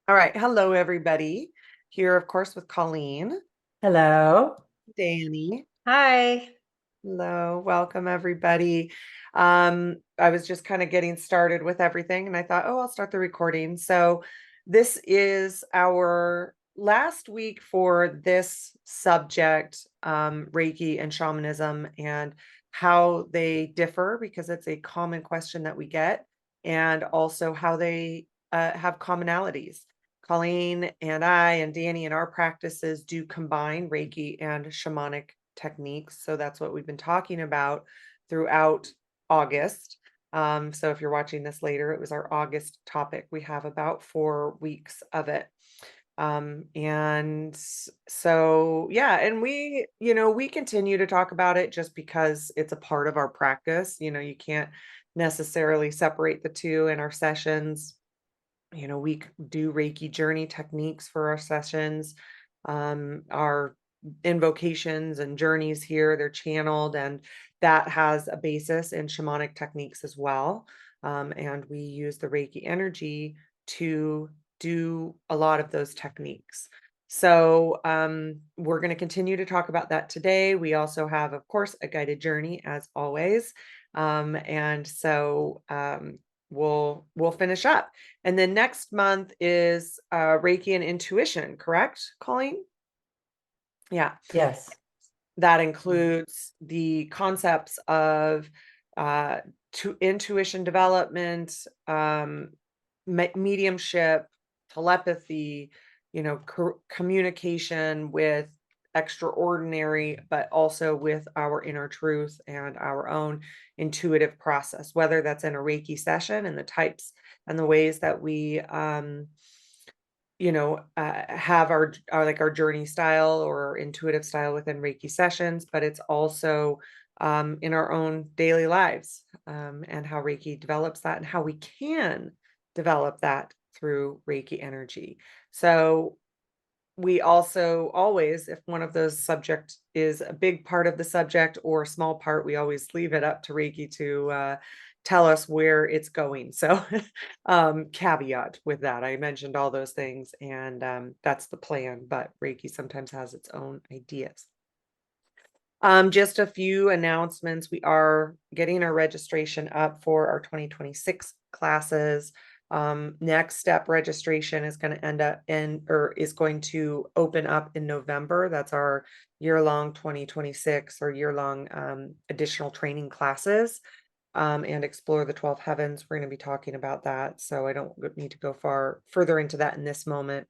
All right. Hello, everybody. Here, of course, with Colleen, Hello. Danny. Hi. Hello. Welcome, everybody. I was just kind of getting started with everything, and I thought, oh, I'll start the recording. So, this is our last week for this subject, Reiki and shamanism, and how they differ, because it's a common question that we get, and also how they have commonalities. Colleen and I and Danny in our practices do combine Reiki and shamanic techniques. So that's what we've been talking about throughout August. So if you're watching this later, it was our August topic. We have about 4 weeks of it. And so, yeah, and we continue to talk about it just because it's a part of our practice. You can't necessarily separate the two in our sessions. We do Reiki journey techniques for our sessions. Our invocations and journeys here, they're channeled, and that has a basis in shamanic techniques as well. And we use the Reiki energy to do a lot of those techniques. So we're going to continue to talk about that today. We also have, of course, a guided journey as always. And so we'll finish up. And then next month is Reiki and intuition, correct, Colleen? Yeah, Yes. that includes the concepts of intuition development, mediumship, telepathy, communication with extraordinary, but also with our inner truth and our own intuitive process, whether that's in a Reiki session and the types and the ways that we have our journey style or intuitive style within Reiki sessions, but it's also in our own daily lives, and how Reiki develops that and how we can develop that through Reiki energy. So we also always, if one of those subject is a big part of the subject or a small part, we always leave it up to Reiki to tell us where it's going. So caveat with that, I mentioned all those things, and that's the plan, but Reiki sometimes has its own ideas. Just a few announcements. We are getting our registration up for our 2026 classes. Next step registration is going to end up is going to open up in November. That's our year-long 2026 or year-long additional training classes, and explore the 12 heavens. We're going to be talking about that, so I don't need to go further into that in this moment.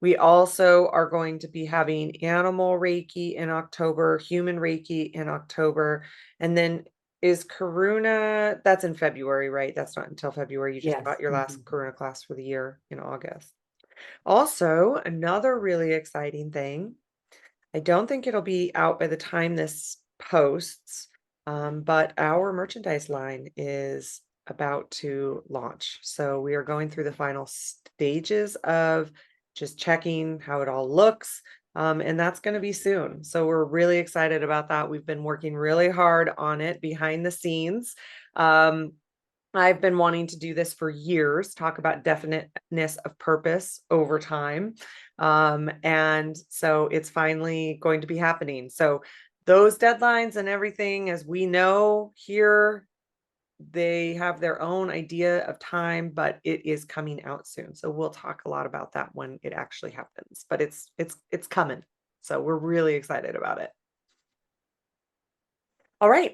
We also are going to be having animal Reiki in October, human Reiki in October, and then is Karuna, that's in February, right? That's not until February. You just Yes. got your last Karuna class for the year in August. Also, another really exciting thing, I don't think it'll be out by the time this posts, but our merchandise line is about to launch. So we are going through the final stages of just checking how it all looks. And that's going to be soon. So we're really excited about that. We've been working really hard on it behind the scenes. Um, I've been wanting to do this for years, talk about definiteness of purpose over time. And so it's finally going to be happening. So those deadlines and everything, as we know here, they have their own idea of time, but it is coming out soon. So we'll talk a lot about that when it actually happens, but it's coming. So we're really excited about it. All right.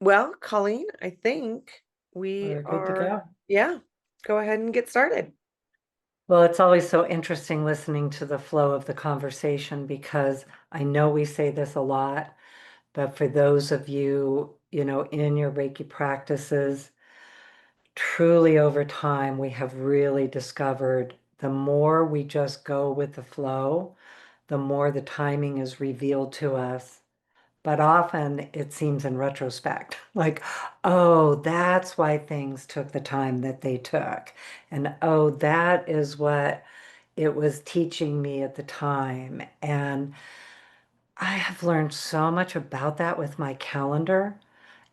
Well, Colleen, I think we We're good to are, go. yeah, go ahead and get started. Well, it's always so interesting listening to the flow of the conversation because I know we say this a lot, but for those of you, in your Reiki practices, truly over time, we have really discovered the more we just go with the flow, the more the timing is revealed to us. But often it seems in retrospect, like, oh, that's why things took the time that they took. And oh, that is what it was teaching me at the time. And I have learned so much about that with my calendar.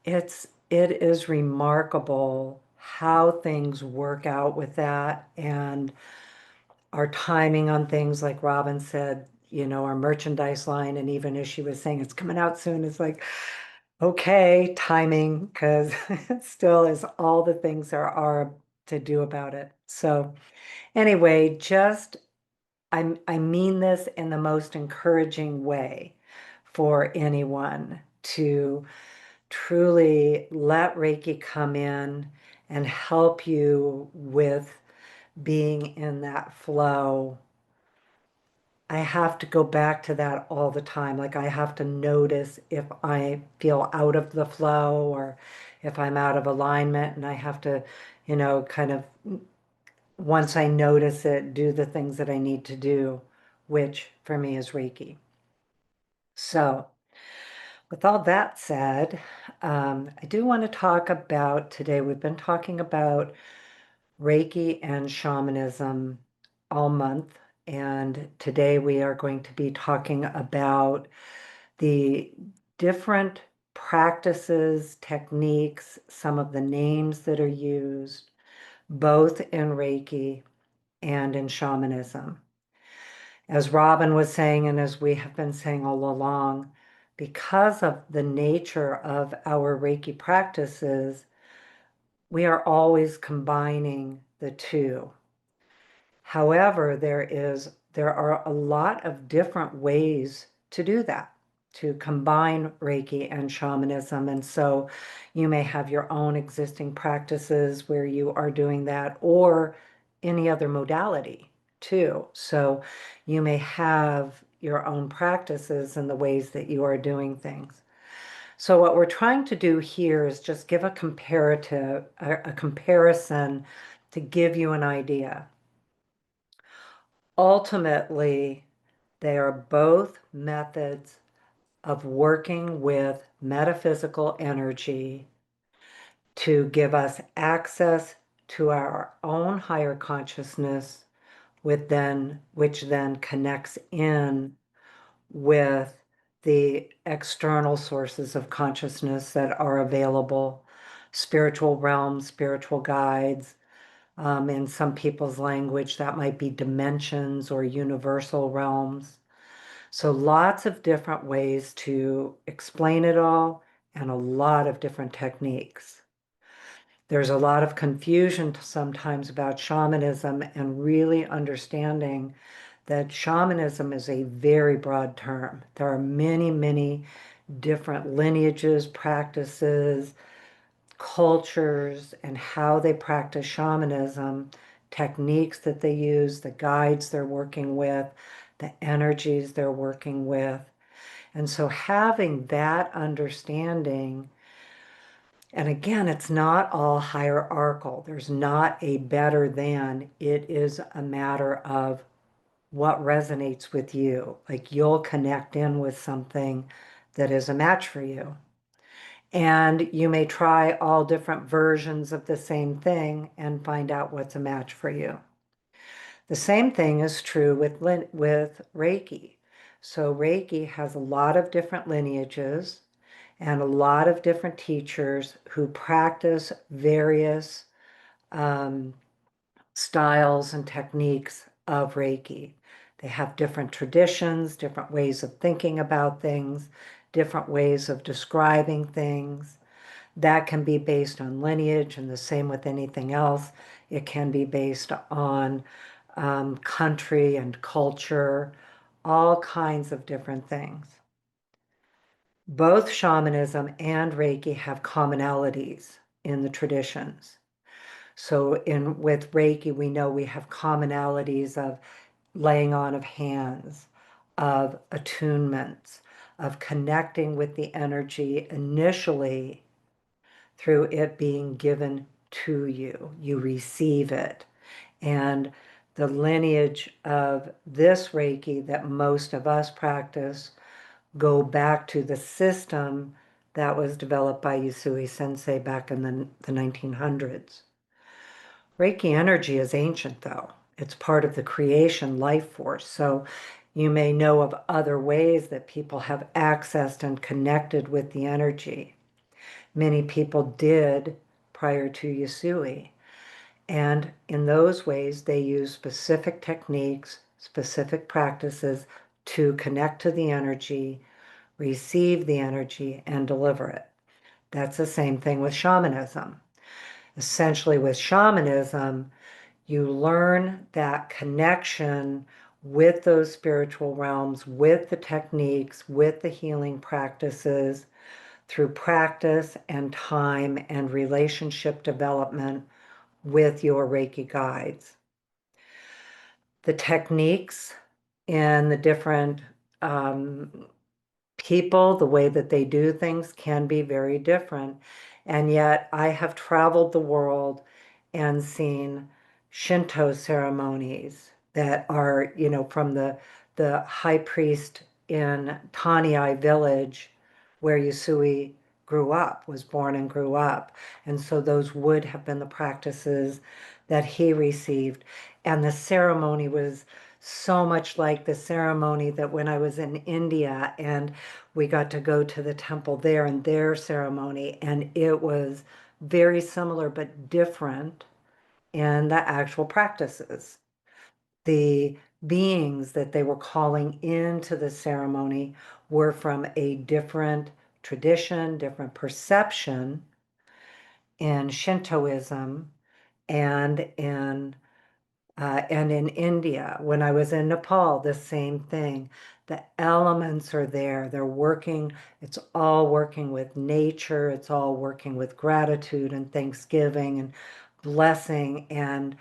It is remarkable how things work out with that. And our timing on things, like Robin said, our merchandise line, and even as she was saying it's coming out soon, it's like, okay, timing, because it still is all the things there are to do about it. So anyway, just I mean this in the most encouraging way for anyone to truly let Reiki come in and help you with being in that flow. I have to go back to that all the time. Like, I have to notice if I feel out of the flow or if I'm out of alignment, and I have to, kind of, once I notice it, do the things that I need to do, which for me is Reiki. So, with all that said, I do want to talk about today. We've been talking about Reiki and shamanism all month, and today we are going to be talking about the different practices, techniques, some of the names that are used, both in Reiki and in shamanism. As Robin was saying, and as we have been saying all along, because of the nature of our Reiki practices, we are always combining the two. However, there are a lot of different ways to do that, to combine Reiki and shamanism. And so you may have your own existing practices where you are doing that, or any other modality too. So you may have your own practices and the ways that you are doing things. So what we're trying to do here is just give a comparison to give you an idea. Ultimately, they are both methods of working with metaphysical energy to give us access to our own higher consciousness, which then connects in with the external sources of consciousness that are available, spiritual realms, spiritual guides. In some people's language, that might be dimensions or universal realms. So lots of different ways to explain it all, and a lot of different techniques. There's a lot of confusion sometimes about shamanism, and really understanding that shamanism is a very broad term. There are many, many different lineages, practices, cultures, and how they practice shamanism, techniques that they use, the guides they're working with, the energies they're working with. And so having that understanding, and again, it's not all hierarchical. There's not a better than. It is a matter of what resonates with you. Like, you'll connect in with something that is a match for you. And you may try all different versions of the same thing and find out what's a match for you. The same thing is true with Reiki. So Reiki has a lot of different lineages and a lot of different teachers who practice various styles and techniques of Reiki. They have different traditions, different ways of thinking about things, different ways of describing things. That can be based on lineage, and the same with anything else. It can be based on country and culture, all kinds of different things. Both shamanism and Reiki have commonalities in the traditions. So with Reiki, we know we have commonalities of laying on of hands, of attunements, of connecting with the energy initially through it being given to you. You receive it. And the lineage of this Reiki that most of us practice go back to the system that was developed by Usui Sensei back in the 1900s. Reiki energy is ancient, though. It's part of the creation life force. So you may know of other ways that people have accessed and connected with the energy. Many people did prior to Usui. And in those ways, they use specific techniques, specific practices to connect to the energy, receive the energy, and deliver it. That's the same thing with shamanism. Essentially, with shamanism, you learn that connection with those spiritual realms, with the techniques, with the healing practices, through practice and time and relationship development with your Reiki guides. The techniques and the different people, the way that they do things can be very different. And yet I have traveled the world and seen Shinto ceremonies that are, from the high priest in Taniai village where Yusui was born and grew up. And so those would have been the practices that he received. And the ceremony was so much like the ceremony that when I was in India and we got to go to the temple there and their ceremony, and it was very similar but different in the actual practices. The beings that they were calling into the ceremony were from a different tradition, different perception in Shintoism and in India. When I was in Nepal, the same thing. The elements are there. They're working, it's all working with nature. It's all working with gratitude and thanksgiving and blessing and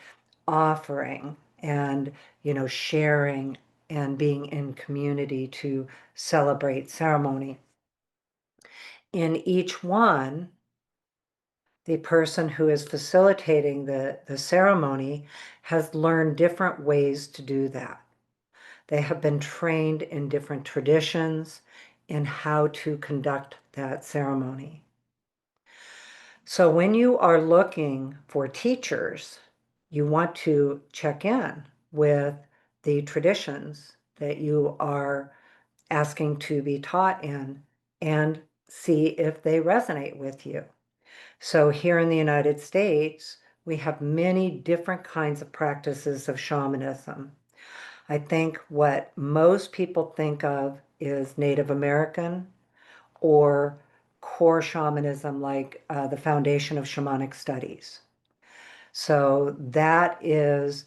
offering and, sharing and being in community to celebrate ceremony. In each one, the person who is facilitating the ceremony has learned different ways to do that. They have been trained in different traditions in how to conduct that ceremony. So when you are looking for teachers, you want to check in with the traditions that you are asking to be taught in and see if they resonate with you. So here in the United States, we have many different kinds of practices of shamanism. I think what most people think of is Native American or core shamanism, like the foundation of shamanic studies. So that is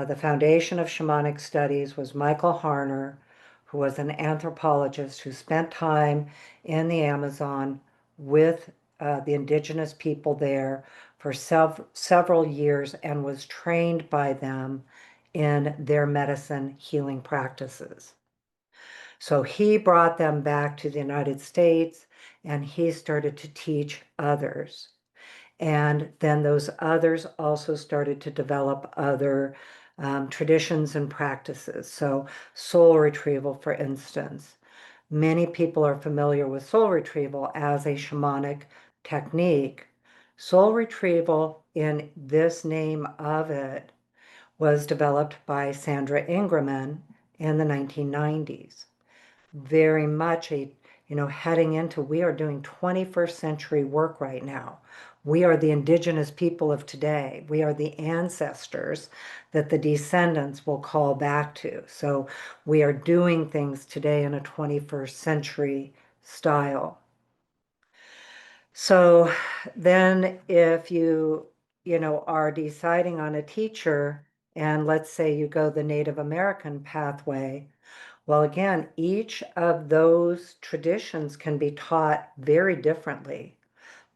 the foundation of shamanic studies was Michael Harner, who was an anthropologist who spent time in the Amazon with the indigenous people there for several years and was trained by them in their medicine healing practices. So he brought them back to the United States and he started to teach others. And then those others also started to develop other traditions and practices. So soul retrieval, for instance. Many people are familiar with soul retrieval as a shamanic technique. Soul retrieval, in this name of it, was developed by Sandra Ingerman in the 1990s. Very much heading into, we are doing 21st century work right now. We are the indigenous people of today. We are the ancestors that the descendants will call back to. So we are doing things today in a 21st century style. So then if you are deciding on a teacher, and let's say you go the Native American pathway, well, again, each of those traditions can be taught very differently.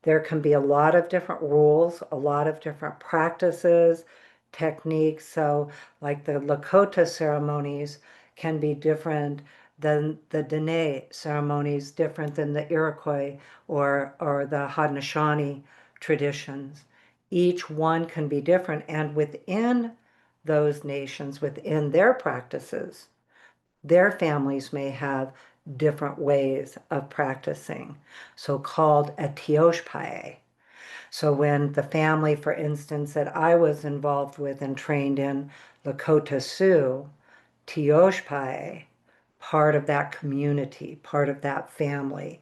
There can be a lot of different rules, a lot of different practices, techniques. So, like the Lakota ceremonies can be different than the Dene ceremonies, different than the Iroquois or the Haudenosaunee traditions. Each one can be different, and within those nations, within their practices, their families may have different ways of practicing, so-called etioshpae. So when the family, for instance, that I was involved with and trained in, Lakota Sioux, Tioshpae, part of that community, part of that family,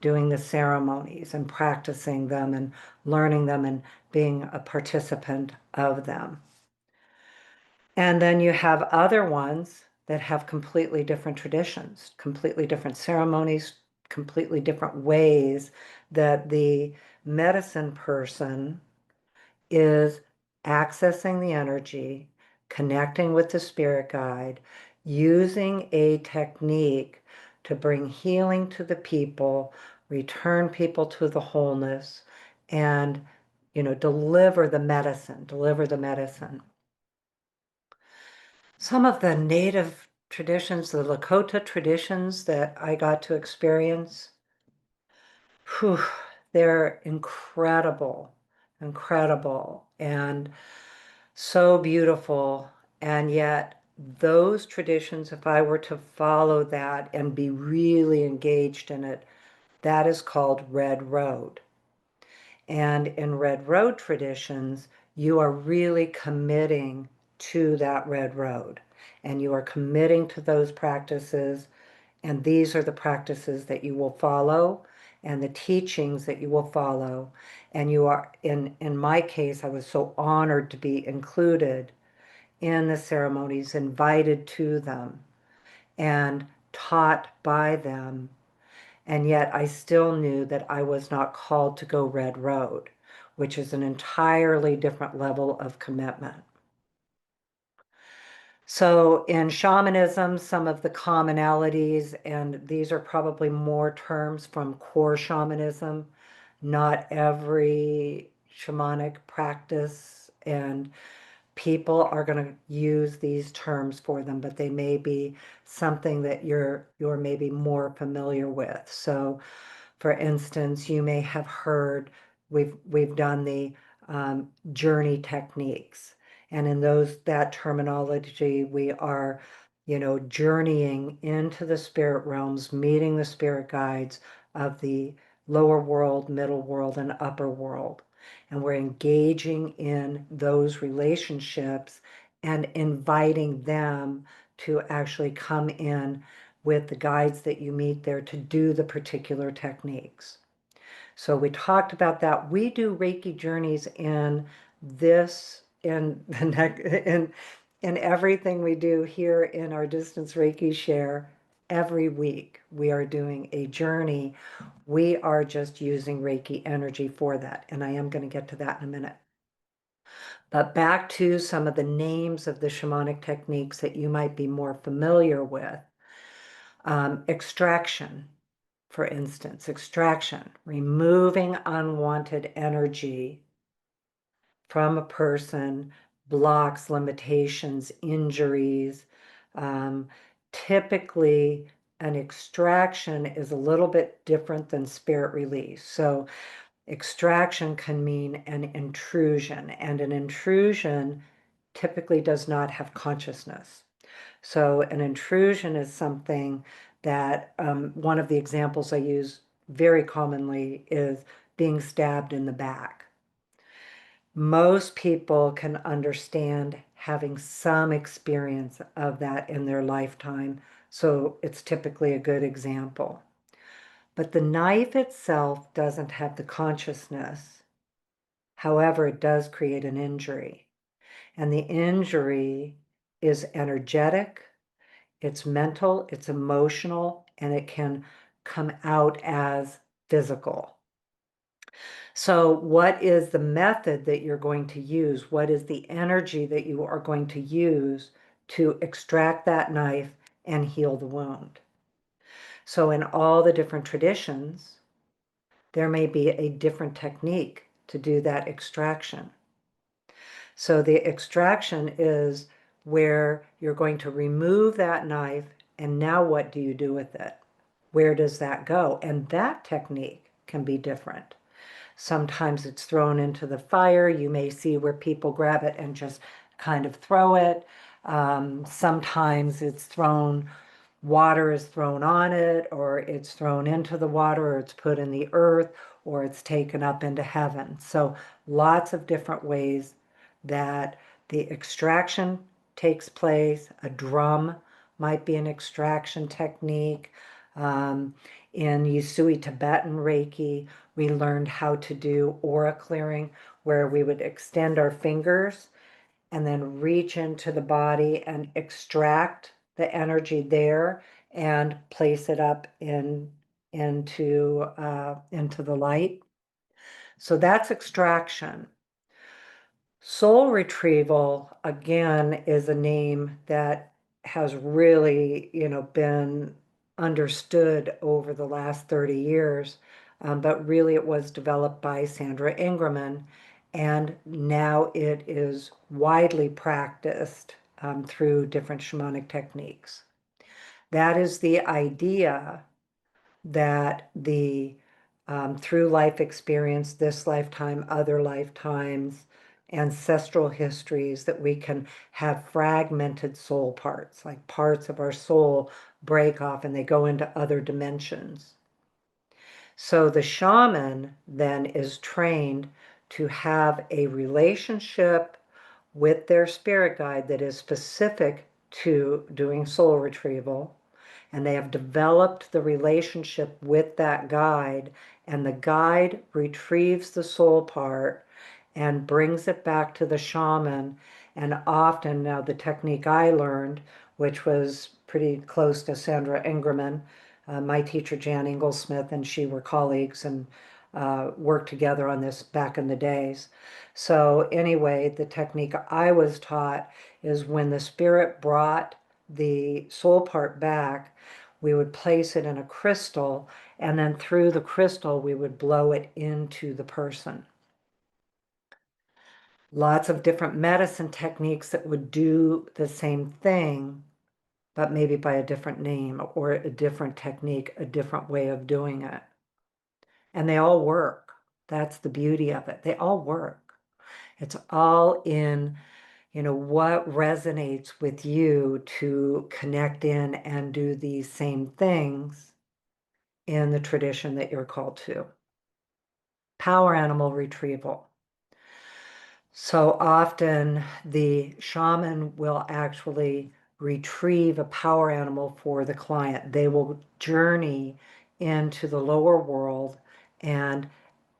doing the ceremonies and practicing them and learning them and being a participant of them. And then you have other ones that have completely different traditions, completely different ceremonies, completely different ways that the medicine person is accessing the energy, connecting with the spirit guide, using a technique to bring healing to the people, return people to the wholeness, and, deliver the medicine, Some of the native traditions, the Lakota traditions that I got to experience, whew, they're incredible, incredible, and so beautiful. And yet, those traditions, if I were to follow that and be really engaged in it, that is called Red Road. And in Red Road traditions, you are really committing to that Red Road. And you are committing to those practices. And these are the practices that you will follow and the teachings that you will follow. And you are, in my case, I was so honored to be included in the ceremonies, invited to them, and taught by them. And yet I still knew that I was not called to go Red Road, which is an entirely different level of commitment. So in shamanism, some of the commonalities, and these are probably more terms from core shamanism, not every shamanic practice and people are going to use these terms for them, but they may be something that you're maybe more familiar with. So for instance, you may have heard we've done the journey techniques, and in that terminology, we are, journeying into the spirit realms, meeting the spirit guides of the lower world, middle world, and upper world. And we're engaging in those relationships and inviting them to actually come in with the guides that you meet there to do the particular techniques. So we talked about that. We do Reiki journeys in this, in the next, in everything we do here in our distance Reiki share. Every week we are doing a journey. We are just using Reiki energy for that. And I am going to get to that in a minute. But back to some of the names of the shamanic techniques that you might be more familiar with. Extraction, for instance, removing unwanted energy from a person, blocks, limitations, injuries. Typically, an extraction is a little bit different than spirit release. So extraction can mean an intrusion, and an intrusion typically does not have consciousness. So an intrusion is something that one of the examples I use very commonly is being stabbed in the back. Most people can understand having some experience of that in their lifetime, so it's typically a good example. But the knife itself doesn't have the consciousness. However, it does create an injury. And the injury is energetic, it's mental, it's emotional, and it can come out as physical. So what is the method that you're going to use? What is the energy that you are going to use to extract that knife and heal the wound? So in all the different traditions, there may be a different technique to do that extraction. So the extraction is where you're going to remove that knife, and now what do you do with it? Where does that go? And that technique can be different. Sometimes it's thrown into the fire. You may see where people grab it and just kind of throw it. Sometimes it's thrown, water is thrown on it, or it's thrown into the water, or it's put in the earth, or it's taken up into heaven. So lots of different ways that the extraction takes place. A drum might be an extraction technique. In Usui Tibetan Reiki, we learned how to do aura clearing, where we would extend our fingers and then reach into the body and extract the energy there and place it up into the light. So that's extraction. Soul retrieval, again, is a name that has really, been understood over the last 30 years. But really it was developed by Sandra Ingerman, and now it is widely practiced through different shamanic techniques. That is the idea that the through life experience, this lifetime, other lifetimes, ancestral histories, that we can have fragmented soul parts, like parts of our soul break off and they go into other dimensions. So the shaman then is trained to have a relationship with their spirit guide that is specific to doing soul retrieval, and they have developed the relationship with that guide, and the guide retrieves the soul part and brings it back to the shaman. And often, now the technique I learned, which was pretty close to Sandra Ingerman, my teacher Jan Inglesmith and she were colleagues and worked together on this back in the days. So anyway, the technique I was taught is when the spirit brought the soul part back, we would place it in a crystal, and then through the crystal, we would blow it into the person. Lots of different medicine techniques that would do the same thing, but maybe by a different name or a different technique, a different way of doing it. And they all work. That's the beauty of it. They all work. It's all in, what resonates with you to connect in and do these same things in the tradition that you're called to. Power animal retrieval. So often the shaman will actually retrieve a power animal for the client. They will journey into the lower world and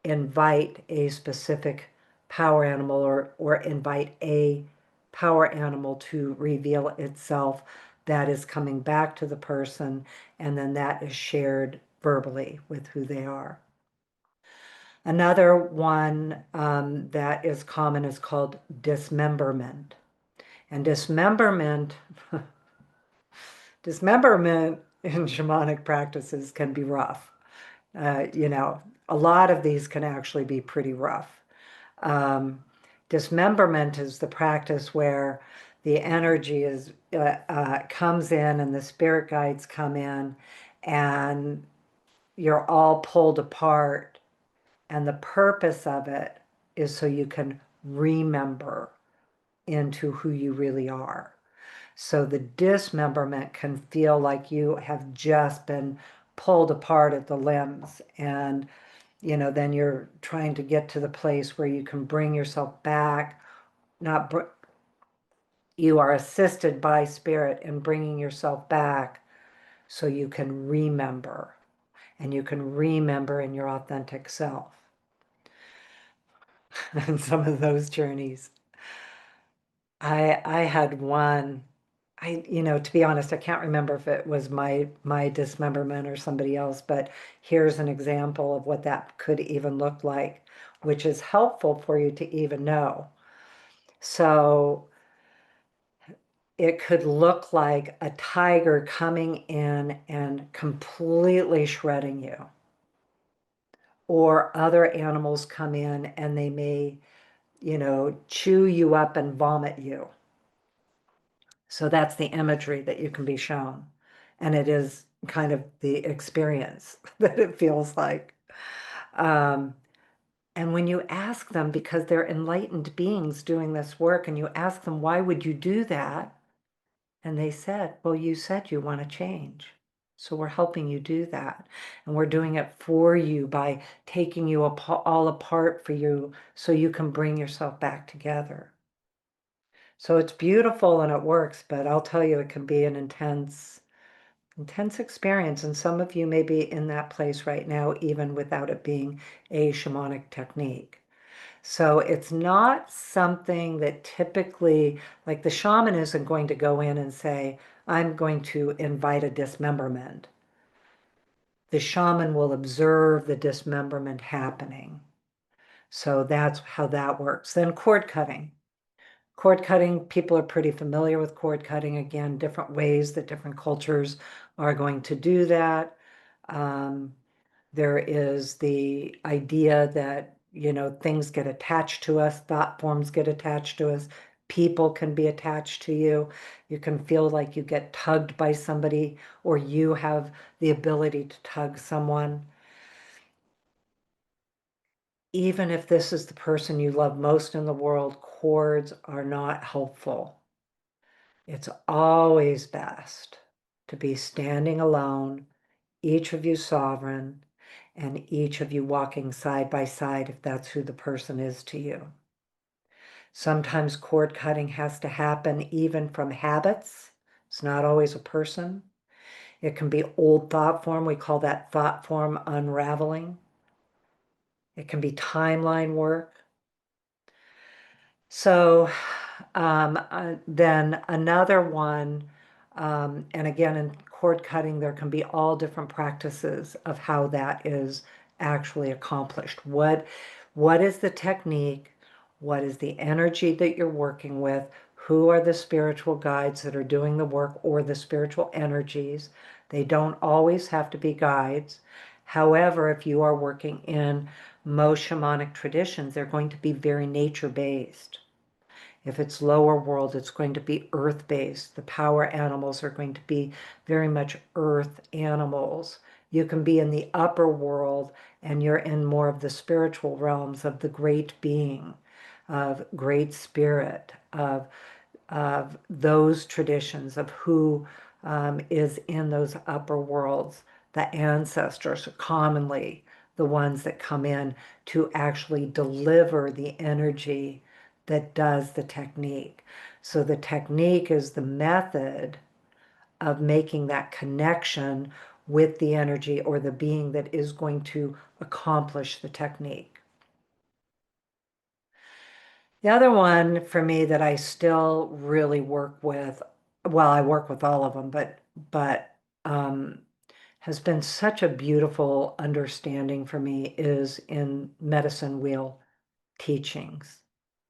invite a specific power animal, or invite a power animal to reveal itself, that is coming back to the person, and then that is shared verbally with who they are. Another one that is common is called dismemberment. And dismemberment in shamanic practices can be rough. A lot of these can actually be pretty rough. Dismemberment is the practice where the energy comes in and the spirit guides come in and you're all pulled apart, and the purpose of it is so you can remember into who you really are. So the dismemberment can feel like you have just been pulled apart at the limbs, and then you're trying to get to the place where you can bring yourself back. You are assisted by spirit in bringing yourself back so you can remember, and you can remember in your authentic self. And some of those journeys, I had one. To be honest, I can't remember if it was my dismemberment or somebody else, but here's an example of what that could even look like, which is helpful for you to even know. So it could look like a tiger coming in and completely shredding you, or other animals come in and they may, chew you up and vomit you. So that's the imagery that you can be shown. And it is kind of the experience that it feels like. And when you ask them, because they're enlightened beings doing this work, and you ask them, why would you do that? And they said, well, you said you want to change. So we're helping you do that. And we're doing it for you by taking you all apart for you so you can bring yourself back together. So it's beautiful and it works, but I'll tell you, it can be an intense experience. And some of you may be in that place right now, even without it being a shamanic technique. So it's not something that typically, like the shaman isn't going to go in and say, I'm going to invite a dismemberment. The shaman will observe the dismemberment happening. So that's how that works. Then cord cutting. Cord cutting, people are pretty familiar with cord cutting. Again, different ways that different cultures are going to do that. Um, there is the idea that, things get attached to us, thought forms get attached to us, people can be attached to you. You can feel like you get tugged by somebody, or you have the ability to tug someone. Even if this is the person you love most in the world, cords are not helpful. It's always best to be standing alone, each of you sovereign, and each of you walking side by side if that's who the person is to you. Sometimes cord cutting has to happen even from habits. It's not always a person. It can be old thought form. We call that thought form unraveling. It can be timeline work. So then another one, and again, in cord cutting, there can be all different practices of how that is actually accomplished. What is the technique? What is the energy that you're working with? Who are the spiritual guides that are doing the work, or the spiritual energies? They don't always have to be guides. However, if you are working in most shamanic traditions, they're going to be very nature-based. If it's lower world, it's going to be earth-based. The power animals are going to be very much earth animals. You can be in the upper world and you're in more of the spiritual realms of the great being, of great spirit, of those traditions, of who is in those upper worlds. The ancestors are commonly the ones that come in to actually deliver the energy that does the technique. So the technique is the method of making that connection with the energy or the being that is going to accomplish the technique. The other one for me that I still really work with, well, I work with all of them, but has been such a beautiful understanding for me is in medicine wheel teachings,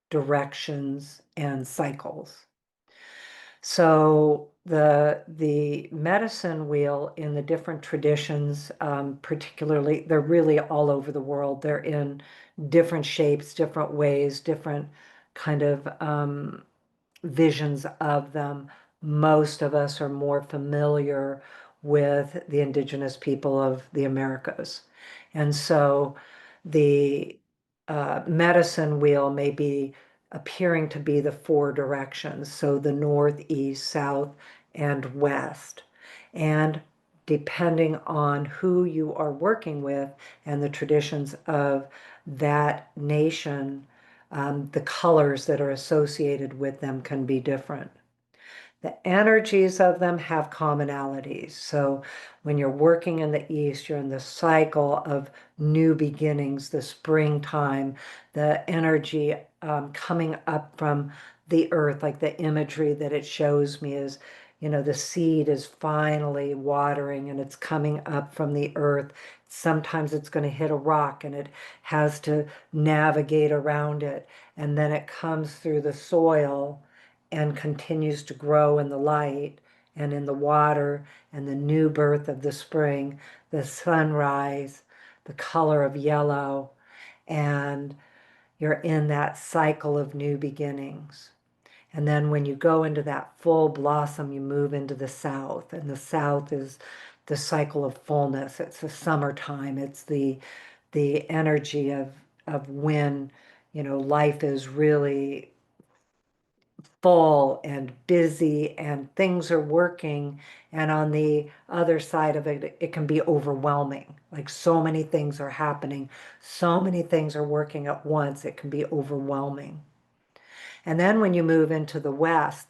directions, and cycles. So the medicine wheel in the different traditions, particularly, they're really all over the world. They're in different shapes, different ways, different kind of visions of them. Most of us are more familiar with the indigenous people of the Americas. And so the medicine wheel may be appearing to be the four directions. So the north, east, south, and west. And depending on who you are working with and the traditions of that nation, the colors that are associated with them can be different. The energies of them have commonalities. So when you're working in the East, you're in the cycle of new beginnings, the springtime, the energy coming up from the earth, like the imagery that it shows me is, the seed is finally watering and it's coming up from the earth. Sometimes it's going to hit a rock and it has to navigate around it. And then it comes through the soil and continues to grow in the light and in the water and the new birth of the spring, the sunrise, the color of yellow, and you're in that cycle of new beginnings. And then when you go into that full blossom, you move into the south, and the south is the cycle of fullness. It's the summertime. It's the energy of when, life is really full and busy and things are working, and on the other side of it, it can be overwhelming. Like so many things are happening, so many things are working at once, it can be overwhelming. And then when you move into the west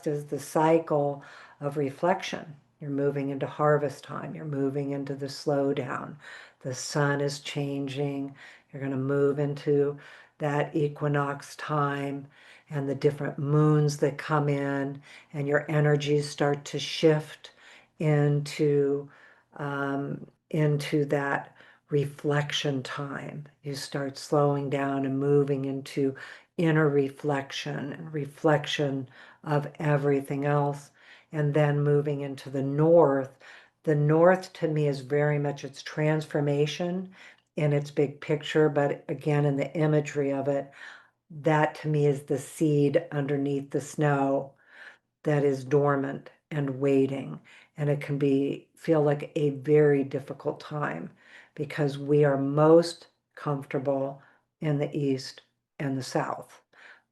is the cycle of reflection. You're moving into harvest time, you're moving into the slowdown, the sun is changing, you're going to move into that equinox time and the different moons that come in, and your energies start to shift into that reflection time. You start slowing down and moving into inner reflection and reflection of everything else, and then moving into the north. The north to me is very much its transformation in its big picture, but again, in the imagery of it, that to me is the seed underneath the snow that is dormant and waiting. And it can feel like a very difficult time because we are most comfortable in the East and the South.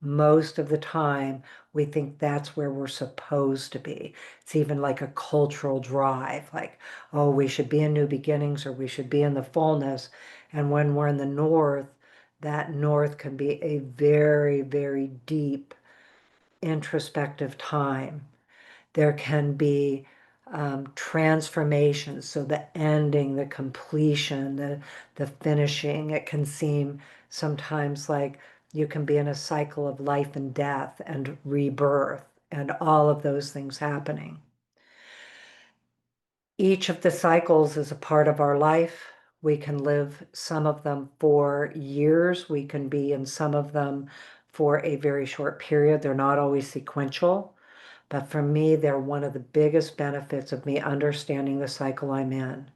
Most of the time, we think that's where we're supposed to be. It's even like a cultural drive, like, oh, we should be in new beginnings or we should be in the fullness. And when we're in the North, that North can be a very, very deep introspective time. There can be transformations, so the ending, the completion, the finishing. It can seem sometimes like you can be in a cycle of life and death and rebirth and all of those things happening. Each of the cycles is a part of our life. We can live some of them for years. We can be in some of them for a very short period. They're not always sequential. But for me, they're one of the biggest benefits of me understanding the cycle I'm in.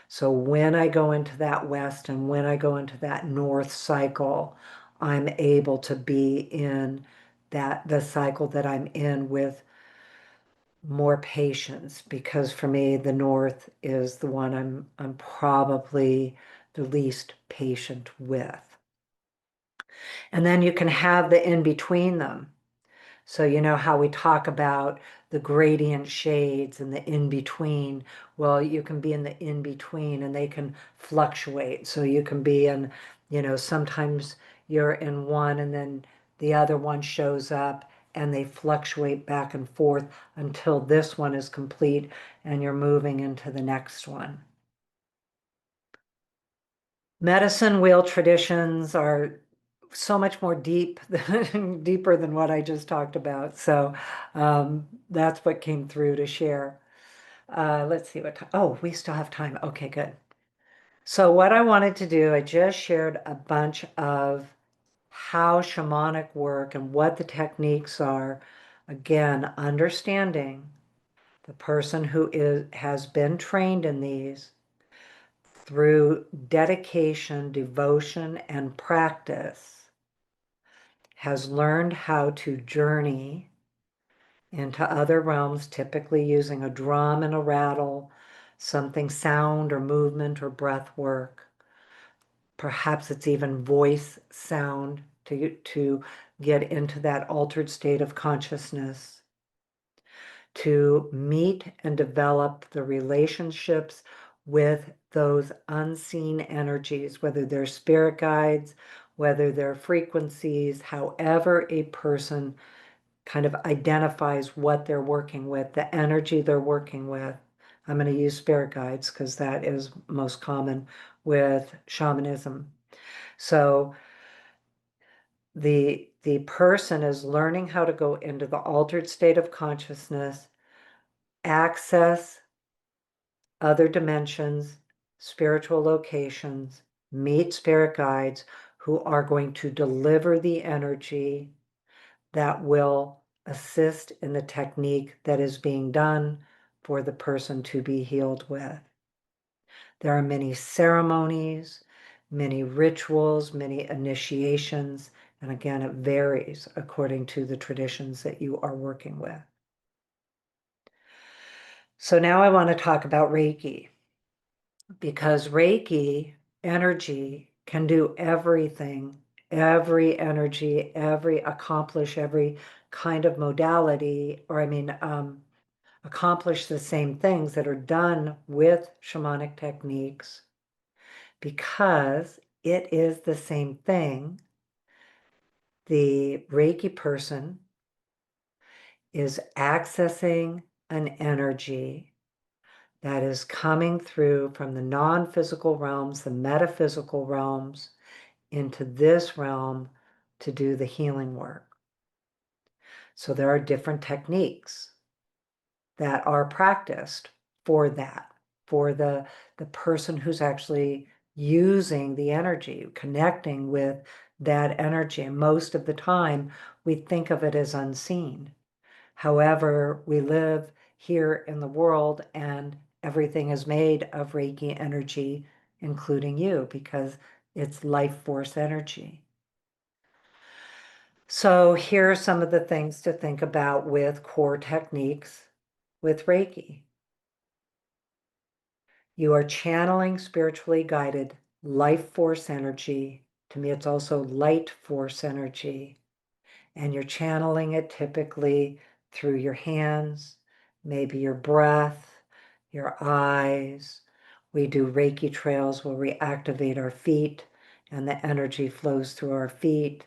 So when I go into that west and when I go into that north cycle, I'm able to be in the cycle that I'm in with more patience, because for me, the north is the one I'm probably the least patient with. And then you can have the in between them. So you know how we talk about the gradient shades and the in-between. Well, you can be in the in-between and they can fluctuate. So you can be in, sometimes you're in one and then the other one shows up and they fluctuate back and forth until this one is complete and you're moving into the next one. Medicine wheel traditions are so much more deeper than what I just talked about. So that's what came through to share. Let's see oh, we still have time. Okay, good. So what I wanted to do, I just shared a bunch of how shamanic work and what the techniques are. Again, understanding the person who has been trained in these through dedication, devotion, and practice, has learned how to journey into other realms, typically using a drum and a rattle, something sound or movement or breath work. Perhaps it's even voice sound to get into that altered state of consciousness, to meet and develop the relationships with those unseen energies, whether they're spirit guides, whether they're frequencies, however a person kind of identifies what they're working with, the energy they're working with. I'm going to use spirit guides because that is most common with shamanism. So the person is learning how to go into the altered state of consciousness, access other dimensions, spiritual locations, meet spirit guides who are going to deliver the energy that will assist in the technique that is being done for the person to be healed with. There are many ceremonies, many rituals, many initiations, and again, it varies according to the traditions that you are working with. So now I want to talk about Reiki, because Reiki energy can do everything, every energy, accomplish every kind of modality, or accomplish the same things that are done with shamanic techniques, because it is the same thing. The Reiki person is accessing an energy that is coming through from the non-physical realms, the metaphysical realms, into this realm to do the healing work. So there are different techniques that are practiced for that, for the person who's actually using the energy, connecting with that energy. And most of the time, we think of it as unseen. However, we live here in the world and everything is made of Reiki energy, including you, because it's life force energy. So here are some of the things to think about with core techniques with Reiki. You are channeling spiritually guided life force energy. To me, it's also light force energy. And you're channeling it typically through your hands, maybe your breath, your eyes. We do Reiki trails where we activate our feet and the energy flows through our feet.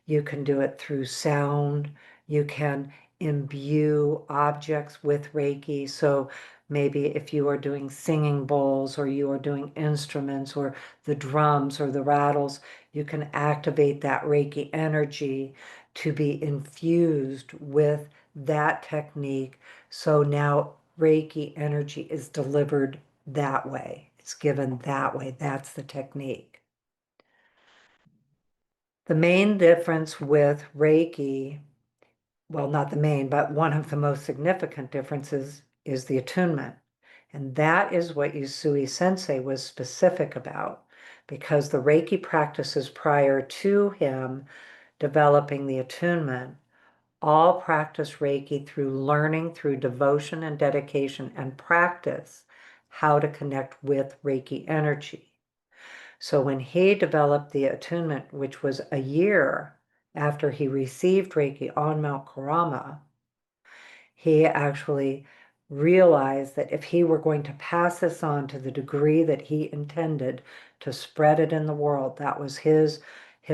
You can do it through sound. You can imbue objects with Reiki. So maybe if you are doing singing bowls or you are doing instruments or the drums or the rattles, you can activate that Reiki energy to be infused with that technique. So now Reiki energy is delivered that way. It's given that way. That's the technique. The main difference with Reiki, well, not the main, but one of the most significant differences is the attunement. And that is what Usui Sensei was specific about, because the Reiki practices prior to him developing the attunement all practice Reiki through learning, through devotion and dedication and practice, how to connect with Reiki energy. So when he developed the attunement, which was a year after he received Reiki on Mount Karama, he actually realized that if he were going to pass this on to the degree that he intended to spread it in the world, that was his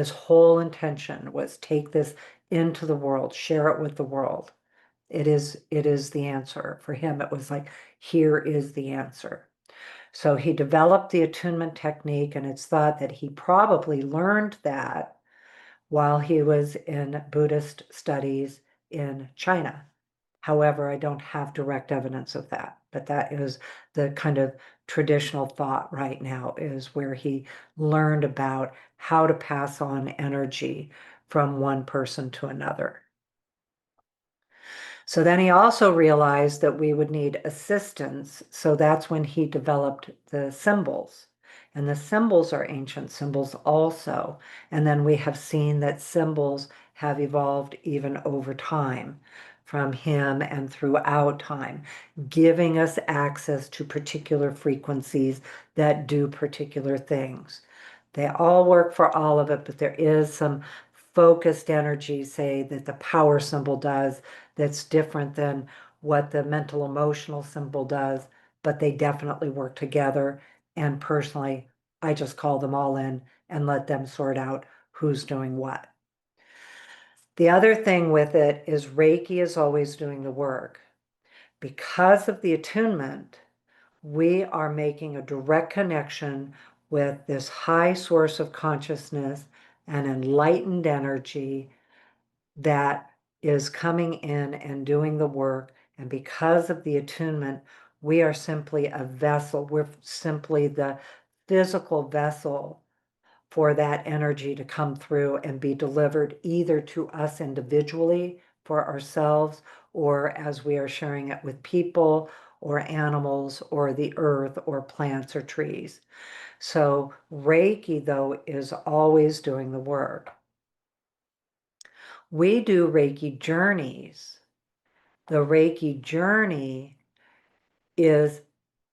whole intention, was take this into the world, share it with the world. It is the answer. For him, it was like, here is the answer. So he developed the attunement technique, and it's thought that he probably learned that while he was in Buddhist studies in China. However, I don't have direct evidence of that, but that is the kind of traditional thought right now, is where he learned about how to pass on energy from one person to another. So then he also realized that we would need assistance. So that's when he developed the symbols. And the symbols are ancient symbols also. And then we have seen that symbols have evolved even over time from him and throughout time, giving us access to particular frequencies that do particular things. They all work for all of it, but there is some focused energy, say, that the power symbol does, that's different than what the mental emotional symbol does, but they definitely work together. And personally, I just call them all in and let them sort out who's doing what. The other thing with it is Reiki is always doing the work. Because of the attunement, we are making a direct connection with this high source of consciousness and enlightened energy that is coming in and doing the work. And because of the attunement, we are simply a vessel. We're simply the physical vessel for that energy to come through and be delivered either to us individually for ourselves, or as we are sharing it with people or animals or the earth or plants or trees. So Reiki, though, is always doing the work. We do Reiki journeys. The Reiki journey is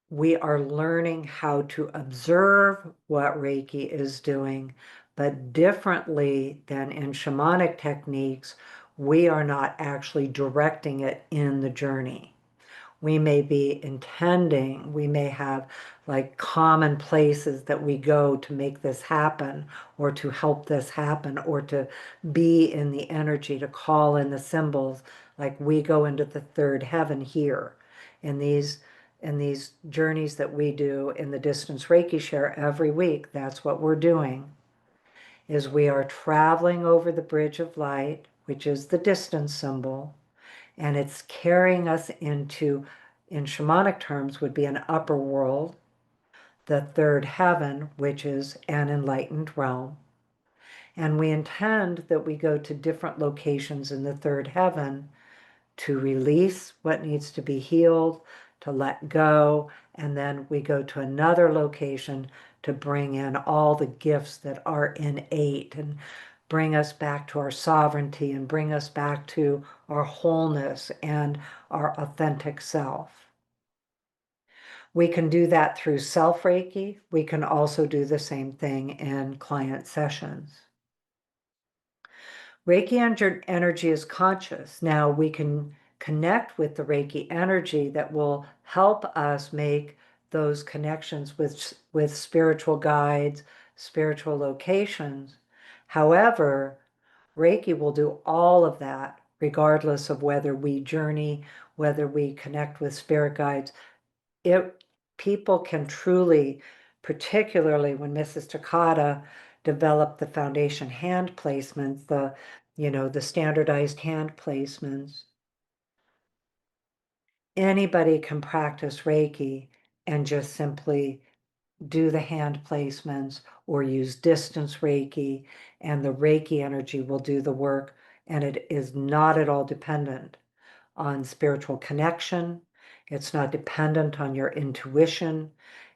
we are learning how to observe what Reiki is doing, but differently than in shamanic techniques, we are not actually directing it in the journey. We may be intending, we may have like common places that we go to make this happen or to help this happen or to be in the energy, to call in the symbols. Like we go into the third heaven here in these journeys that we do in the distance Reiki share every week. That's what we're doing. is we are traveling over the Bridge of Light, which is the distance symbol, and it's carrying us into, in shamanic terms, would be an upper world, the third heaven, which is an enlightened realm. And we intend that we go to different locations in the third heaven to release what needs to be healed, to let go, and then we go to another location to bring in all the gifts that are innate and bring us back to our sovereignty and bring us back to our wholeness and our authentic self. We can do that through self-Reiki. We can also do the same thing in client sessions. Reiki energy is conscious. Now we can connect with the Reiki energy that will help us make those connections with spiritual guides, spiritual locations. However, Reiki will do all of that regardless of whether we journey, whether we connect with spirit guides. People can truly, particularly when Mrs. Takata developed the foundation hand placements, the standardized hand placements, anybody can practice Reiki and just simply do the hand placements or use distance Reiki, and the Reiki energy will do the work, and it is not at all dependent on spiritual connection. It's not dependent on your intuition.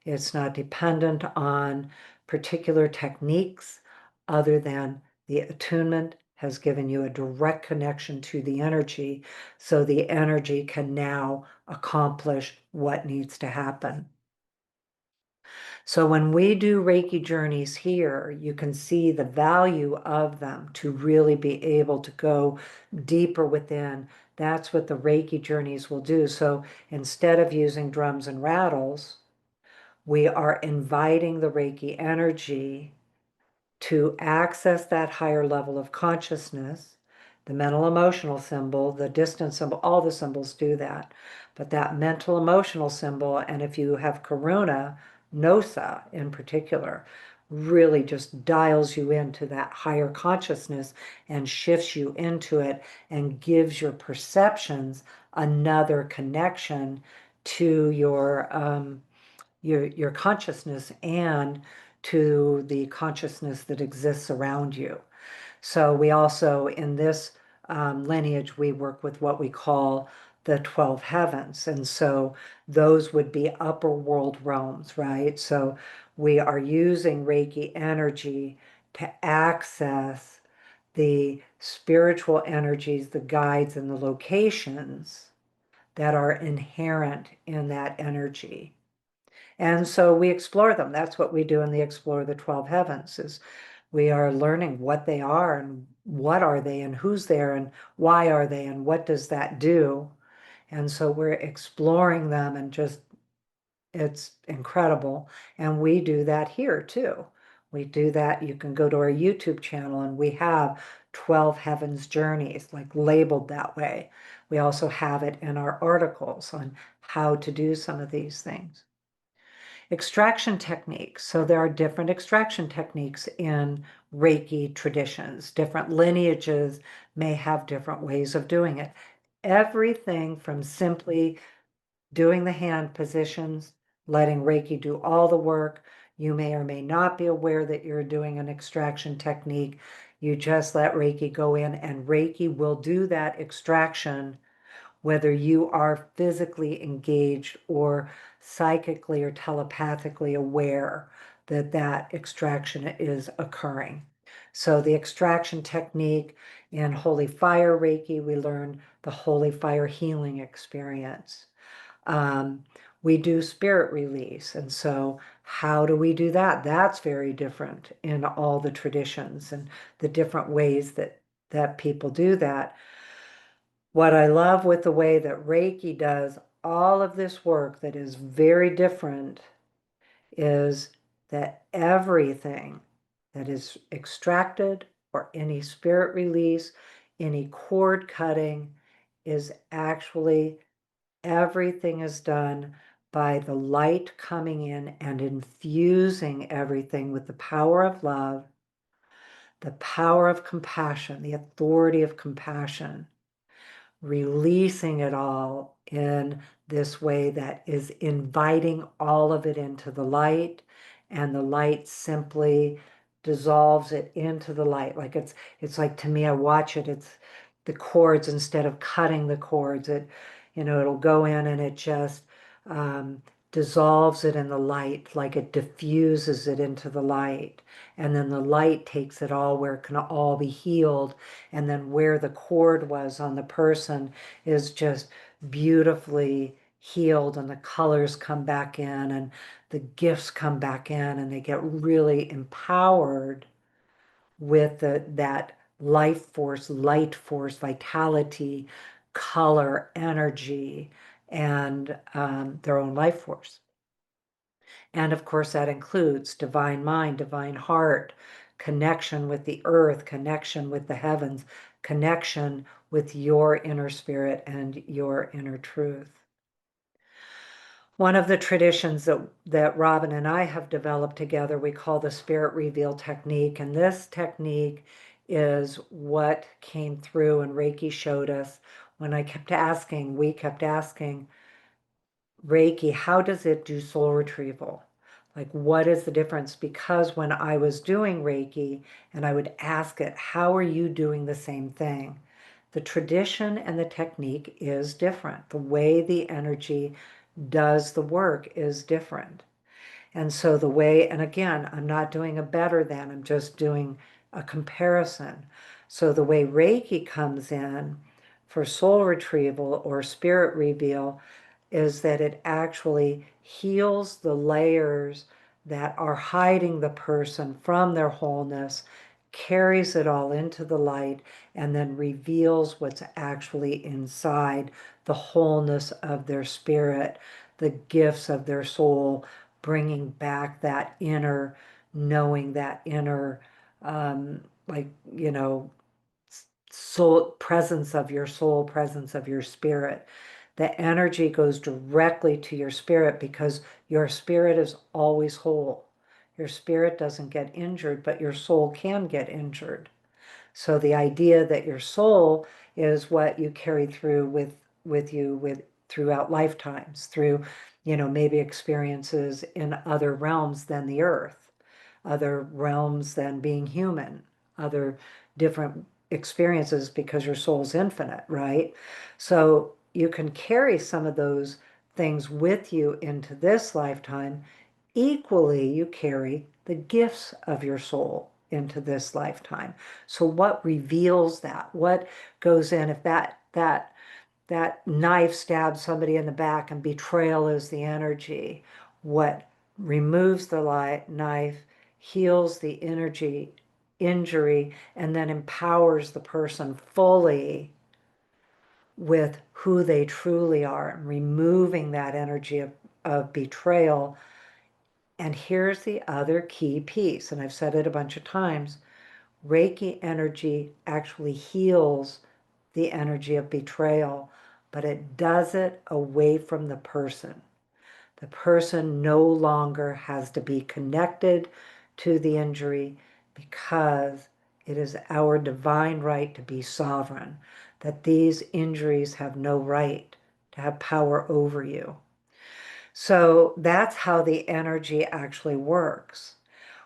It's not dependent on particular techniques other than the attunement has given you a direct connection to the energy, so the energy can now accomplish what needs to happen. So when we do Reiki journeys here, you can see the value of them to really be able to go deeper within. That's what the Reiki journeys will do. So instead of using drums and rattles, we are inviting the Reiki energy to access that higher level of consciousness. The mental emotional symbol, the distance symbol, all the symbols do that. But that mental emotional symbol, and if you have Karuna, Nosa in particular, really just dials you into that higher consciousness and shifts you into it and gives your perceptions another connection to your consciousness and to the consciousness that exists around you. So we also, in this lineage, we work with what we call the 12 heavens. And so those would be upper world realms, right? So we are using Reiki energy to access the spiritual energies, the guides, and the locations that are inherent in that energy. And so we explore them. That's what we do in the Explore the 12 Heavens, is we are learning what they are and what are they and who's there and why are they and what does that do. And so we're exploring them, and just, it's incredible. And we do that here too. We do that. You can go to our YouTube channel and we have 12 Heavens Journeys, like labeled that way. We also have it in our articles on how to do some of these things. Extraction techniques. So there are different extraction techniques in Reiki traditions. Different lineages may have different ways of doing it. Everything from simply doing the hand positions, letting Reiki do all the work. You may or may not be aware that you're doing an extraction technique. You just let Reiki go in, and Reiki will do that extraction whether you are physically engaged or psychically or telepathically aware that that extraction is occurring. So the extraction technique in Holy Fire Reiki, we learn the Holy Fire healing experience. We do spirit release. And so how do we do that? That's very different in all the traditions and the different ways that people do that. What I love with the way that Reiki does all of this work that is very different is that everything that is extracted or any spirit release, any cord cutting, is actually, everything is done by the light coming in and infusing everything with the power of love, the power of compassion, the authority of compassion, releasing it all in this way that is inviting all of it into the light, and the light simply dissolves it into the light. Like it's like, to me, I watch it, it's the cords, instead of cutting the cords, it'll go in and it just dissolves it in the light, like it diffuses it into the light. And then the light takes it all where it can all be healed. And then where the cord was on the person is just beautifully healed, and the colors come back in, and the gifts come back in, and they get really empowered with that life force, light force, vitality, color, energy, and their own life force. And of course, that includes divine mind, divine heart, connection with the earth, connection with the heavens, connection with your inner spirit and your inner truth. One of the traditions that Robin and I have developed together, we call the Spirit Reveal Technique. And this technique is what came through and Reiki showed us when we kept asking, Reiki, how does it do soul retrieval? Like, what is the difference? Because when I was doing Reiki and I would ask it, how are you doing the same thing? The tradition and the technique is different. The way the energy does the work is different. And so the way, and again, I'm not doing a better than, I'm just doing a comparison. So the way Reiki comes in for soul retrieval or spirit reveal is that it actually heals the layers that are hiding the person from their wholeness, carries it all into the light, and then reveals what's actually inside, the wholeness of their spirit, the gifts of their soul, bringing back that inner knowing, that inner, like, soul, presence of your soul, presence of your spirit. The energy goes directly to your spirit because your spirit is always whole. Your spirit doesn't get injured, but your soul can get injured. So the idea that your soul is what you carry through with you with throughout lifetimes, through, maybe experiences in other realms than the earth, other realms than being human, other different experiences, because your soul's infinite, right? So you can carry some of those things with you into this lifetime. Equally, you carry the gifts of your soul into this lifetime. So what reveals that? What goes in? If that knife stabs somebody in the back and betrayal is the energy, what removes the knife, heals the injury, and then empowers the person fully with who they truly are, and removing that energy of betrayal. And here's the other key piece, and I've said it a bunch of times. Reiki energy actually heals the energy of betrayal, but it does it away from the person. The person no longer has to be connected to the injury, because it is our divine right to be sovereign, that these injuries have no right to have power over you. So that's how the energy actually works.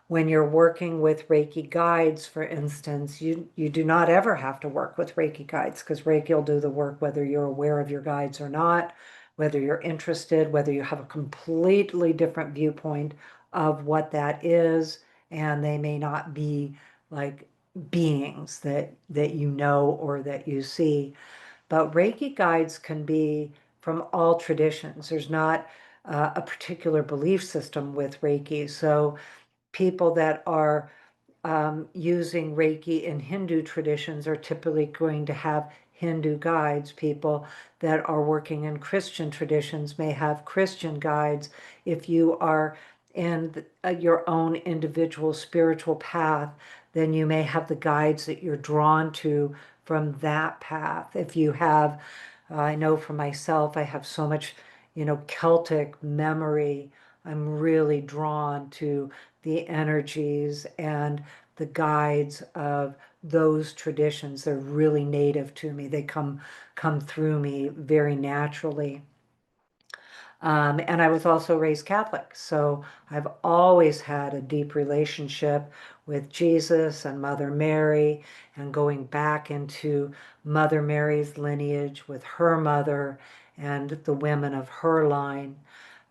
When you're working with Reiki guides, for instance, you do not ever have to work with Reiki guides, because Reiki will do the work whether you're aware of your guides or not, whether you're interested, whether you have a completely different viewpoint of what that is, and they may not be like beings that you know or that you see. But Reiki guides can be from all traditions. There's not a particular belief system with Reiki. So people that are using Reiki in Hindu traditions are typically going to have Hindu guides. People that are working in Christian traditions may have Christian guides. If you are in your own individual spiritual path, then you may have the guides that you're drawn to from that path. If you have, I know for myself, I have so much, Celtic memory. I'm really drawn to the energies and the guides of those traditions. They're really native to me. They come through me very naturally. And I was also raised Catholic, so I've always had a deep relationship with Jesus and Mother Mary, and going back into Mother Mary's lineage with her mother and the women of her line.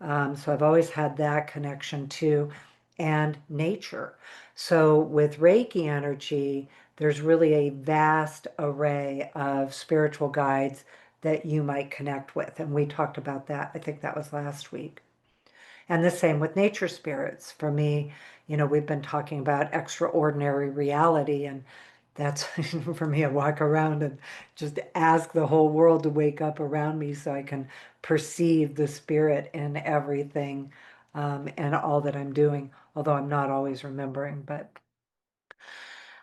So I've always had that connection too, and nature. So with Reiki energy, there's really a vast array of spiritual guides that you might connect with. And we talked about that. I think that was last week. And the same with nature spirits. For me, we've been talking about extraordinary reality, and that's for me, I walk around and just ask the whole world to wake up around me so I can perceive the spirit in everything, and all that I'm doing, although I'm not always remembering. But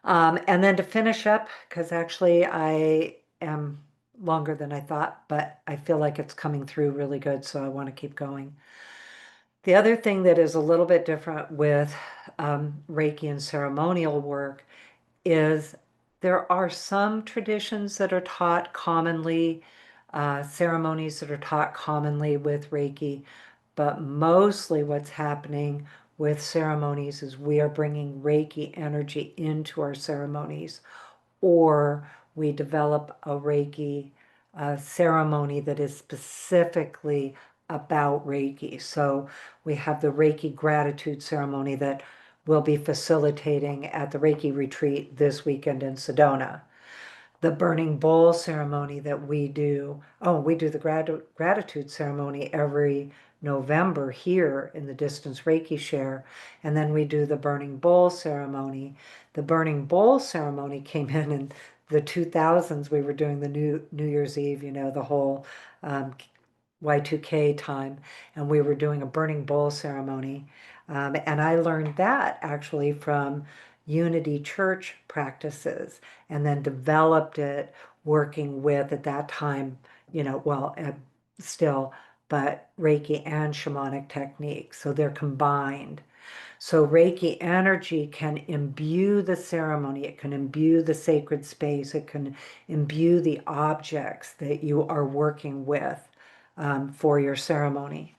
and then to finish up, because actually I am longer than I thought, but I feel like it's coming through really good, so I want to keep going. The other thing that is a little bit different with Reiki and ceremonial work is there are some traditions that are taught commonly, ceremonies that are taught commonly with Reiki, but mostly what's happening with ceremonies is we are bringing Reiki energy into our ceremonies, or we develop a Reiki ceremony that is specifically about Reiki. So we have the Reiki gratitude ceremony that we'll be facilitating at the Reiki retreat this weekend in Sedona. The burning bowl ceremony that we do. Oh, we do the gratitude ceremony every November here in the Distance Reiki Share. And then we do the burning bowl ceremony. The burning bowl ceremony came in the 2000s. We were doing the New Year's Eve, the whole Y2K time, and we were doing a burning bowl ceremony. And I learned that actually from Unity Church practices, and then developed it working with, at that time, still, but Reiki and shamanic techniques. So they're combined. So Reiki energy can imbue the ceremony, it can imbue the sacred space, it can imbue the objects that you are working with for your ceremony.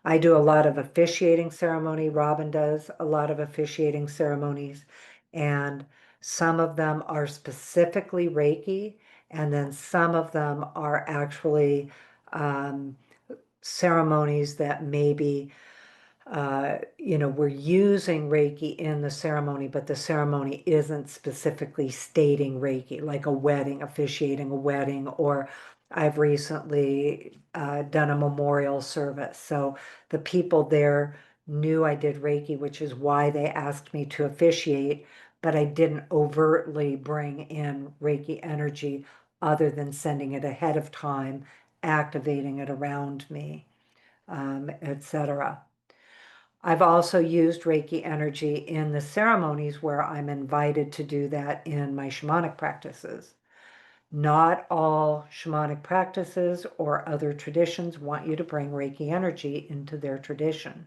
I do a lot of officiating ceremony. Robin does a lot of officiating ceremonies, and some of them are specifically Reiki, and then some of them are actually ceremonies that maybe we're using Reiki in the ceremony, but the ceremony isn't specifically stating Reiki, like a wedding, officiating a wedding, or I've recently done a memorial service. So the people there knew I did Reiki, which is why they asked me to officiate, but I didn't overtly bring in Reiki energy other than sending it ahead of time, activating it around me, etc. I've also used Reiki energy in the ceremonies where I'm invited to do that in my shamanic practices. Not all shamanic practices or other traditions want you to bring Reiki energy into their tradition.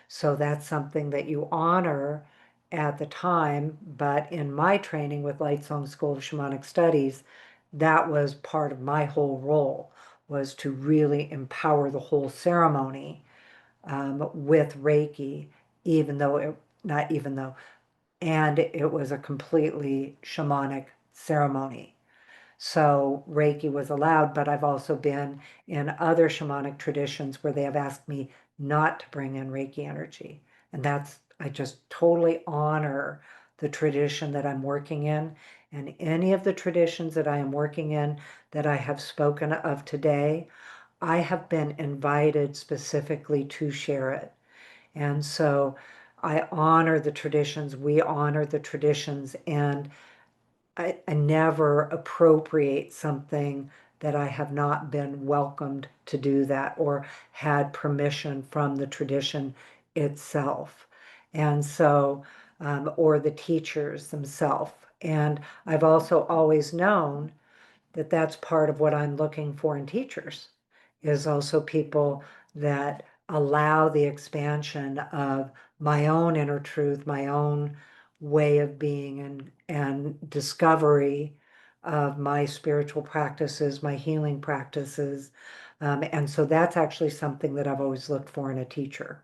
So that's something that you honor at the time. But in my training with Lightsong School of Shamanic Studies, that was part of my whole role, was to really empower the whole ceremony with Reiki, not even though, and it was a completely shamanic ceremony. So Reiki was allowed, but I've also been in other shamanic traditions where they have asked me not to bring in Reiki energy. And I just totally honor the tradition that I'm working in. And any of the traditions that I am working in that I have spoken of today, I have been invited specifically to share it. And so I honor the traditions, we honor the traditions, and I never appropriate something that I have not been welcomed to do that or had permission from the tradition itself. And so, or the teachers themselves. And I've also always known that that's part of what I'm looking for in teachers, is also people that allow the expansion of my own inner truth, my own way of being and discovery of my spiritual practices, my healing practices. And so that's actually something that I've always looked for in a teacher.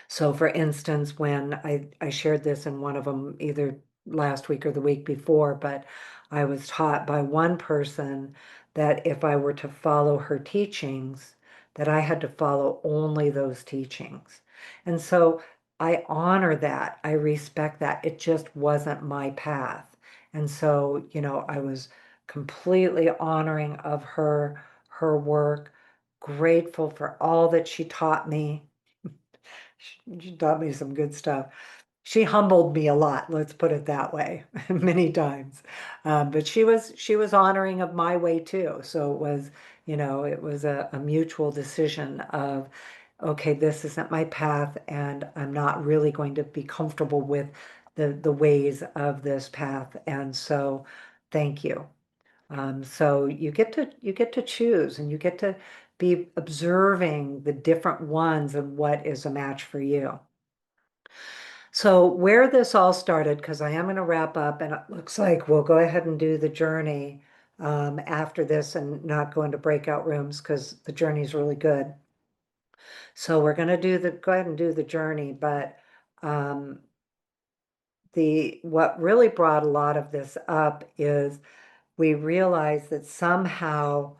So for instance, when I shared this in one of them, either last week or the week before, but I was taught by one person that if I were to follow her teachings, that I had to follow only those teachings. And so I honor that. I respect that. It just wasn't my path. And so, I was completely honoring of her work, grateful for all that she taught me. She taught me some good stuff. She humbled me a lot, let's put it that way, many times. But she was honoring of my way too. So it was a mutual decision of, okay, this isn't my path, and I'm not really going to be comfortable with the ways of this path. And so, thank you. So you get to choose, and you get to be observing the different ones and what is a match for you. So where this all started, because I am going to wrap up, and it looks like we'll go ahead and do the journey after this and not go into breakout rooms because the journey is really good. So we're going to go ahead and do the journey, but um, what really brought a lot of this up is we realized that somehow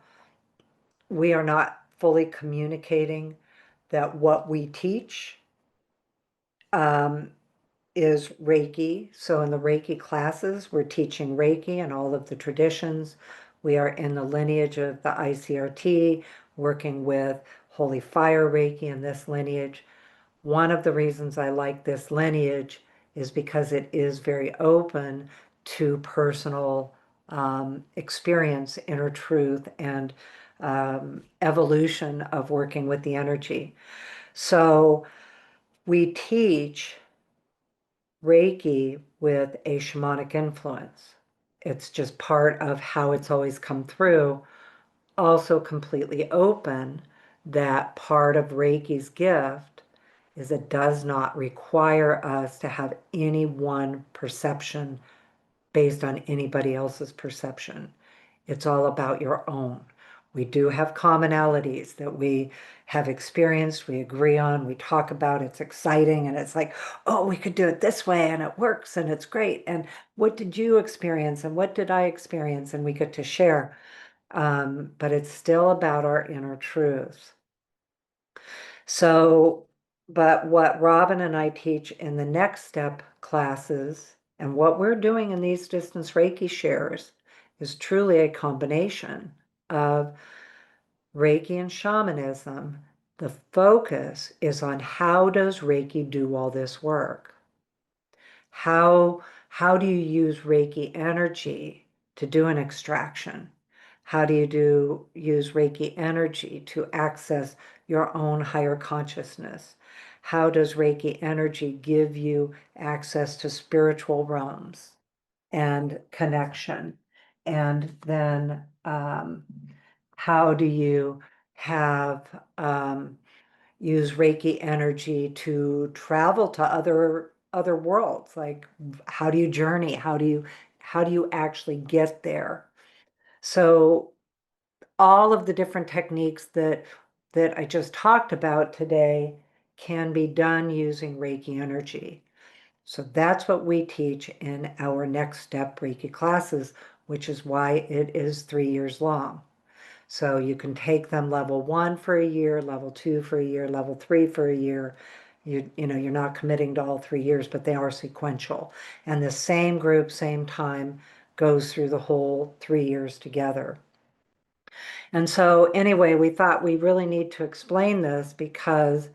we are not fully communicating that what we teach um, is Reiki. So in the Reiki classes, we're teaching Reiki and all of the traditions. We are in the lineage of the ICRT, working with Holy Fire Reiki in this lineage. One of the reasons I like this lineage is because it is very open to personal experience, inner truth, and evolution of working with the energy. So we teach Reiki with a shamanic influence. It's just part of how it's always come through. Also completely open that part of Reiki's gift is it does not require us to have any one perception based on anybody else's perception. It's all about your own. We do have commonalities that we have experienced, we agree on, we talk about, it's exciting, and it's like, oh, we could do it this way, and it works, and it's great. And what did you experience, and what did I experience? And we get to share. But it's still about our inner truths. So, but what Robin and I teach in the next step classes, and what we're doing in these distance Reiki shares, is truly a combination of Reiki and shamanism. The focus is on how does Reiki do all this work? How do you use Reiki energy to do an extraction? How do you use Reiki energy to access your own higher consciousness? How does Reiki energy give you access to spiritual realms and connection? And then how do you have use Reiki energy to travel to other worlds? Like, how do you journey? How do you actually get there? So all of the different techniques that I just talked about today can be done using Reiki energy. So that's what we teach in our next step Reiki classes, which is why it is 3 years long. So you can take them level 1 for a year, level 2 for a year, level 3 for a year. You're not committing to all 3 years, but they are sequential. And the same group, same time, goes through the whole 3 years together. And so anyway, we thought we really need to explain this because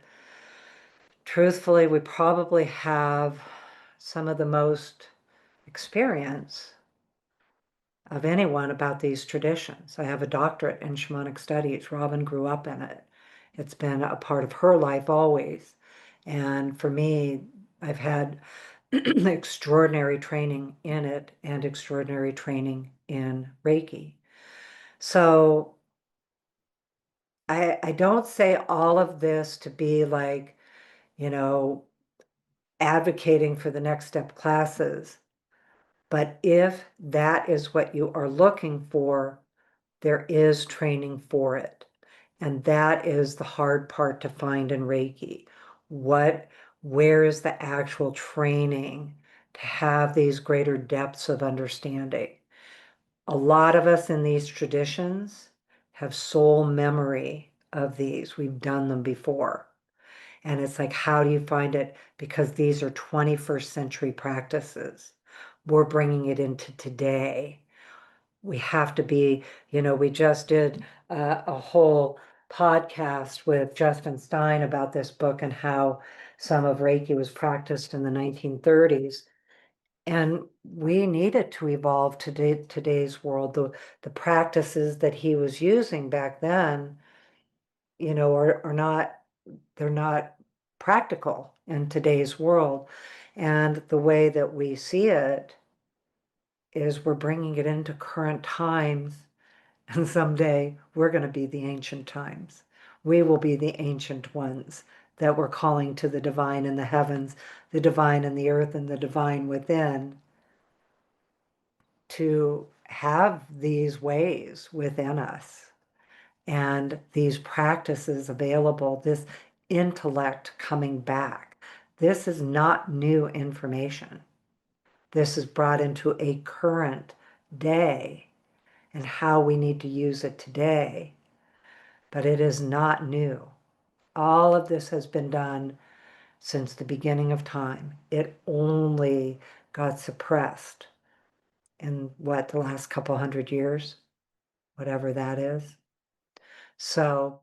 truthfully, we probably have some of the most experience of anyone about these traditions. I have a doctorate in shamanic studies. Robin grew up in it. It's been a part of her life always. And for me, I've had extraordinary training in it and extraordinary training in Reiki. So I don't say all of this to be like, you know, advocating for the next step classes. But if that is what you are looking for, there is training for it. And that is the hard part to find in Reiki. Where is the actual training to have these greater depths of understanding? A lot of us in these traditions have soul memory of these. We've done them before. And it's like, how do you find it? Because these are 21st century practices. We're bringing it into today. We have to be, we just did a whole podcast with Justin Stein about this book and how some of Reiki was practiced in the 1930s. And we need it to evolve to today's world. The practices that he was using back then, are not, they're not practical in today's world. And the way that we see it is we're bringing it into current times. And someday we're going to be the ancient times. We will be the ancient ones that we're calling to the divine in the heavens, the divine in the earth, and the divine within, to have these ways within us and these practices available, this intellect coming back. This is not new information. This is brought into a current day and how we need to use it today. But it is not new. All of this has been done since the beginning of time. It only got suppressed in the last couple 100 years, whatever that is. So